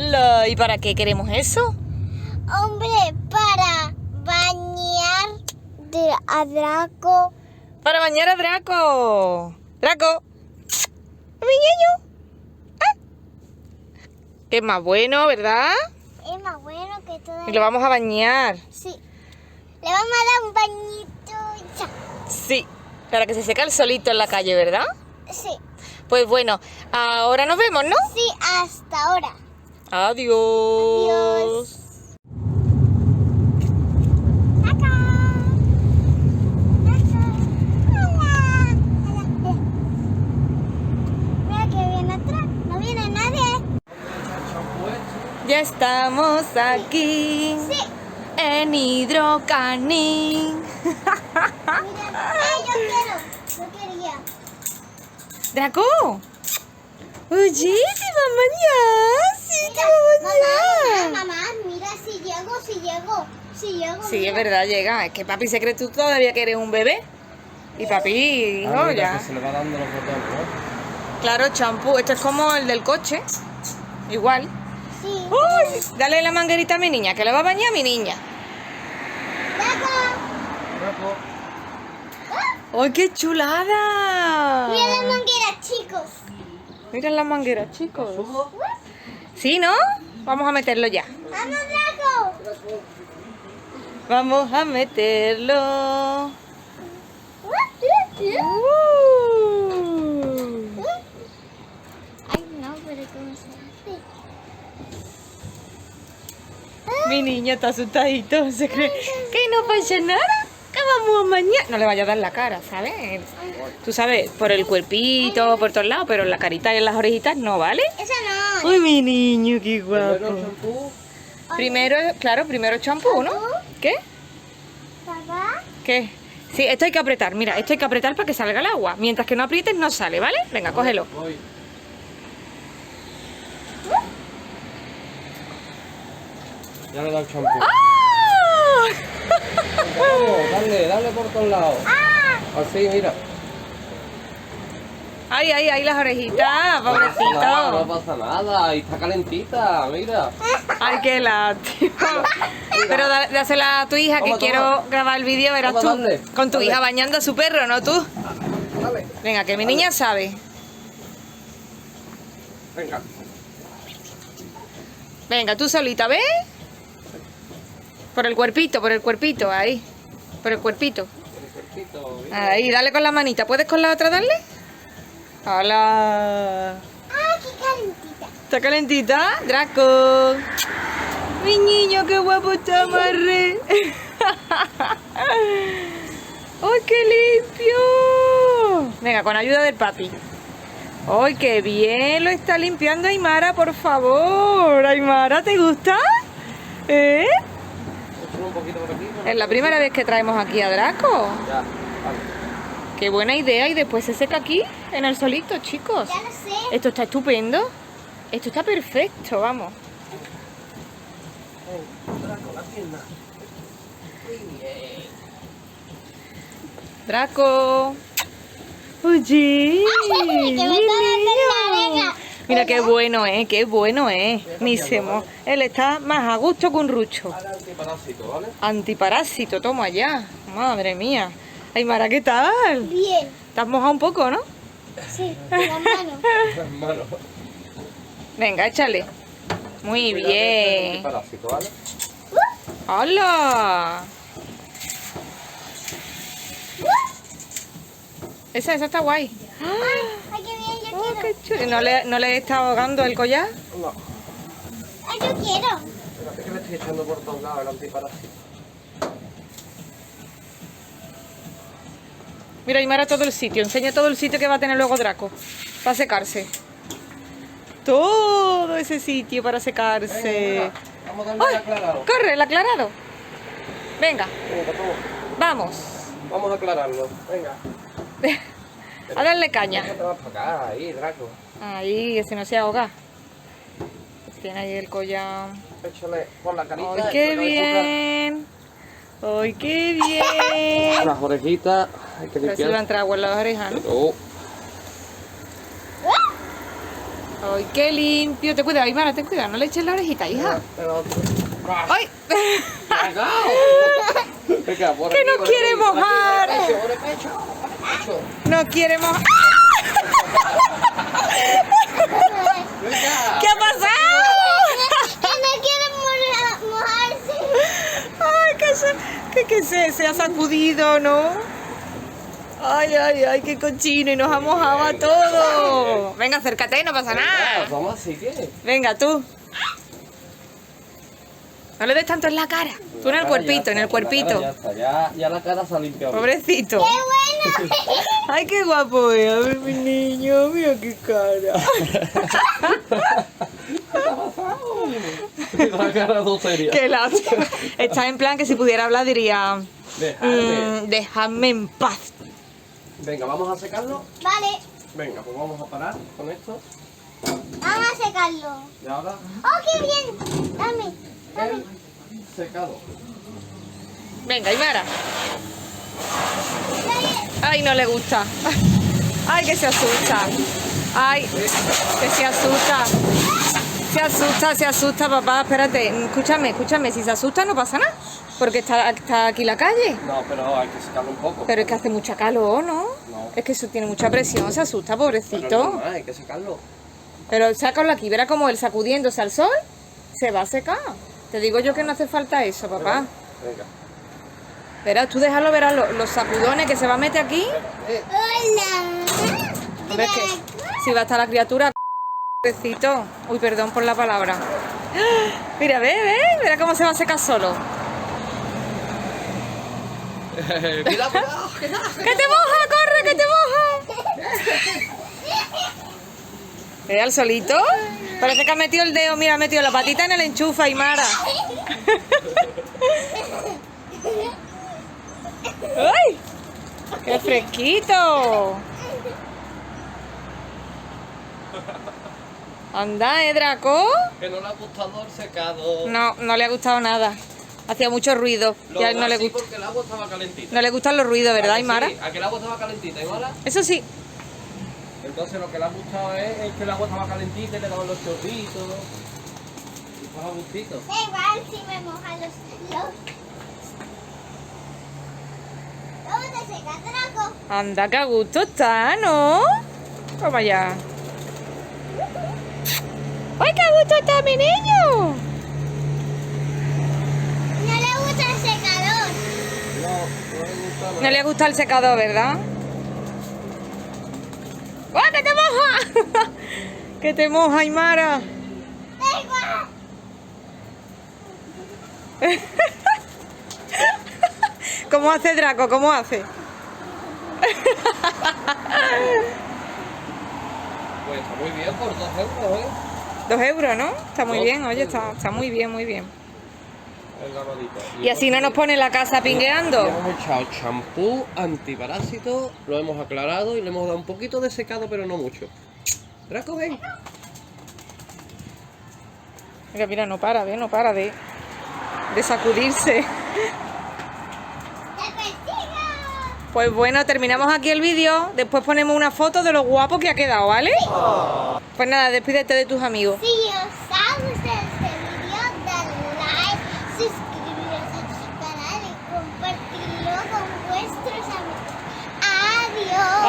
¡Hala! ¿Y para qué queremos eso? Hombre, para bañar a Draco. ¡Para bañar a Draco! ¡Draco! ¡Mi niño! ¡Ah! Que es más bueno, ¿verdad? Es más bueno que todo. Y lo vamos a bañar. Sí. Le vamos a dar un bañito y ya. Sí, para que se seque el solito en la calle, ¿verdad? Sí. Pues bueno, ahora nos vemos, ¿no? Sí, hasta ahora. Adiós. Adiós. Acá. Hola. Mira que viene atrás. No viene nadie. Ya estamos aquí Sí. en Hidrocanín. Mira. Yo quiero. Yo quería. Draco. Oye, ¿te va a bañar? Sí, te va a bañar. Mamá, mira si llego. Sí, es verdad, llega. Es que papi se cree tú todavía que eres un bebé. Y papi, hijo, ya. Se le va dando los botones, ¿no? Claro, champú. Esto es como el del coche. Igual. Sí. ¡Uy! Dale la manguerita a mi niña, que le va a bañar a mi niña. Draco. ¡Ay, qué chulada! Mira la manguera, chicos. Mira la manguera, chicos. ¿Subo? ¿Sí, no? Vamos a meterlo ya. ¡Vamos, Draco! Vamos a meterlo. Ay, no, pero ¿cómo se hace? Mi niña está asustadito. Se cree que no pasa nada. Que vamos a bañar. No le vaya a dar la cara, ¿sabes? Tú sabes, por el cuerpito, por todos lados, pero en la carita y en las orejitas no, ¿vale? Eso no. Uy, mi niño, qué Primero guapo. champú. Primero champú, ¿no? ¿Qué? Papá. ¿Qué? Sí, esto hay que apretar. Mira, esto hay que apretar para que salga el agua. Mientras que no aprietes, no sale, ¿vale? Venga, cógelo. Voy. Ya le he dado el champú. ¡Ah! Vamos, dale por todos lados. Así, mira. Ay, ay, ay, las orejitas, No pobrecito. pasa nada. Y está calentita, mira. Ay, qué lástima. Pero dásela a tu hija, que Toma, quiero toma. grabar el vídeo, verás Toma, tú. dale, Con tu dale. hija bañando a su perro, ¿no tú? Dale. Venga, que mi niña sabe. Venga. Venga, tú solita, ¿ves? Por el cuerpito, ahí. Por el cuerpito. Perfecto, mira. Ahí, dale con la manita. ¿Puedes con la otra darle? ¡Hola! ¡Ah, qué calentita! ¿Está calentita? Draco. Mi niño, qué guapo está, Marre. ¡Ay, qué limpio! Venga, con ayuda del papi. ¡Ay, qué bien lo está limpiando Aymara, por favor! Aymara, ¿te gusta? ¿Eh? Échale un poquito por aquí. Es la primera vez que traemos aquí a Draco. Ya, vale. ¡Qué buena idea! Y después se seca aquí, en el solito, chicos. Ya lo sé. Esto está estupendo. Esto está perfecto, vamos. Draco, la pierna. Muy bien. Draco. Oye, que me mi está dando la niño. oreja. Mira qué bueno es, qué bueno es. Ni se mo... Él está más a gusto que un rucho. Haga antiparásito, ¿vale? Antiparásito, toma allá. Madre mía. Aymara, ¿qué tal? Bien. Te has mojado un poco, ¿no? Sí, con la mano. Hermano. Venga, échale. Muy bien. Antiparásito, ¿vale? ¡Hola! Esa está guay. Ay, qué bien, yo Oh, quiero. qué chulo. ¿No le está ahogando el collar? No. Ay, yo quiero. Espérate que le estoy echando por todos lados el antiparásito. Mira, Aymara, todo el sitio. Enseña todo el sitio que va a tener luego Draco. Para secarse. Todo ese sitio para secarse. Vamos a darle ¡Ay! el aclarado. ¡Corre, el aclarado! Venga, Venga, toma. vamos. Vamos a aclararlo. Venga. A darle caña. Te vas para acá, ahí, Draco. Ahí, que si no se ahoga. Tiene ahí el collar. Échale por la carita. ¡Ay, qué después le vas a bien! ¡Ay, qué bien! tocar las orejitas. Hay que A ver si le va a limpiar. entrar agua en las orejas, ¿no? Oh, Ay, qué limpio. Te cuida, Aymara, ten cuidado. No le eches la orejita, hija. ¡Ay! Venga, por Que aquí, no por quiere aquí, por aquí, mojar. por el pecho, por el pecho. No quiere mojar. Venga. ¿Qué ha pasado? Que no quiere mojarse. Ay, se ha sacudido, ¿no? Ay, ay, ay, qué cochino. Y nos ha mojado a todos. Venga, acércate, no pasa Venga, nada. vamos así que. Venga, tú. No le des tanto en la cara. Tú en el cuerpito, en el cuerpito. Ya está, ya la cara se ha limpiado. Pobrecito. ¡Qué bueno! Ay, qué guapo es. A ver, mi niño. Mira qué cara. La cara no seria. Qué lástima. Está en plan que si pudiera hablar diría... Dejadme. Dejadme en paz. Venga, vamos a secarlo. Vale, Venga, pues vamos a parar con esto. vamos a secarlo. Y ahora ¡Oh, qué bien! Dame. el secado. Venga, Aymara. Ay, no le gusta. Ay, que se asusta. Ay, que se asusta. Se asusta, papá. Espérate, escúchame. Si se asusta no pasa nada. Porque está aquí la calle. No, pero hay que secarlo un poco. Pero es que hace mucha calor, ¿no? No. Es que eso tiene mucha presión, se asusta, Pero pobrecito. no, hay que secarlo. Pero sácalo aquí, verá como él sacudiéndose al sol, se va a secar. Te digo yo que no hace falta eso, papá. Venga. Verás, tú déjalo, verás los sacudones que se va a meter aquí. Hola. ¿Ves que si va a estar la criatura, pobrecito? Uy, perdón por la palabra. Mira, verá cómo se va a secar solo. Cuidado, cuidado. ¡Que te moja, corre, que te moja! Mira el solito. Parece que ha metido el dedo, mira, ha metido la patita en el enchufe, Aymara. ¡Ay! ¡Qué fresquito! Anda, Draco. Que no le ha gustado el secado. No le ha gustado nada. Hacía mucho ruido. Lo Ya no le así gusta. porque el agua estaba calentita. No le gustan los ruidos, ¿verdad, ¿A que Aymara? sí? ¿A que el agua estaba calentita, Aymara? Eso sí. Entonces lo que le ha gustado es que el agua estaba calentita y le daban los chorritos. Y estaba a gustito. Da igual si me mojan los... ¿Cómo te secas, Draco? Anda, que a gusto está, ¿no? Toma ya. ¡Ay, qué a gusto está mi niño! No le gusta el secador. No le gusta No le gusta el secador, ¿verdad? ¡Ah, que te moja! ¡Que te moja, Aymara! Da igual. ¿Cómo hace Draco? ¿Cómo hace? Pues está muy bien por 2 euros, ¿eh? 2 euros, ¿no? Está muy 2 bien, oye, está euros. muy bien, muy bien. El lavadito. Y así no nos pone la casa Y pingueando. hemos echado champú antiparásito, lo hemos aclarado y le hemos dado un poquito de secado, pero no mucho. Draco, ven. Mira, mira, no para de sacudirse. ¡Te persigo! Pues bueno, terminamos aquí el vídeo. Después ponemos una foto de lo guapo que ha quedado, ¿vale? Pues nada, despídete de tus amigos. Si os ha gustado este vídeo, dale like, suscribiros a nuestro canal y compartirlo con vuestros amigos. ¡Adiós!